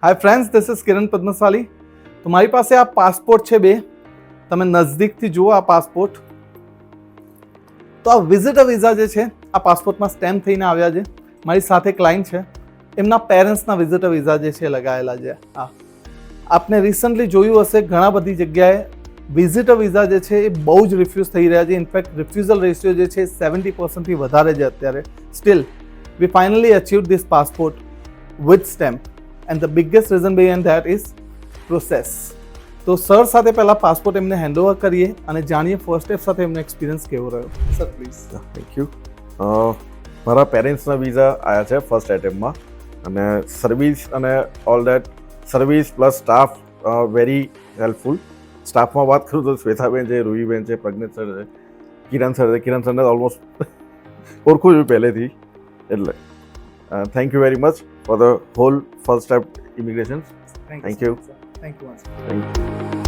Hi friends, this is કિરણ પદ્મશાલી. તો મારી પાસે આ પાસપોર્ટ છે બે. તમે નજદીકથી જુઓ આ પાસપોર્ટ. તો આ વિઝિટર વિઝા જે છે આ પાસપોર્ટમાં સ્ટેમ્પ થઈને આવ્યા છે. મારી સાથે ક્લાયન્ટ છે, એમના પેરેન્ટ્સના વિઝિટર વિઝા જે છે લગાવેલા છે. હા, આપને રિસન્ટલી જોયું હશે ઘણા બધી જગ્યાએ વિઝિટર વિઝા જે છે એ બહુ જ રિફ્યુઝ થઈ રહ્યા છે. ઇનફેક્ટ રિફ્યુઝલ રેશિયો જે છે 70%થી વધારે છે અત્યારે. Still we finally achieved this passport with stamp and the biggest reason behind that is process. તો સર સાથે પહેલાં પાસપોર્ટ એમને હેન્ડઓવર કરીએ અને જાણીએ ફર્સ્ટ સ્ટેપ સાથે એમનો એક્સપિરિયન્સ કેવો રહ્યો. Sir please. Thank you. મારા પેરેન્ટ્સના વિઝા આવ્યા છે ફર્સ્ટ એટેમ્પમાં, અને સર્વિસ અને all that service plus staff very helpful. સ્ટાફમાં વાત કરું તો શ્વેતાબેન છે, રૂહીબેન છે, પ્રજ્ઞેશ સર છે, કિરણ સર છે. કિરણ સરને ઓલમોસ્ટ ઓળખું છું પહેલેથી, એટલે thank you very much for the whole first step immigration. Thank Thank you. you. Thank you. Thank you.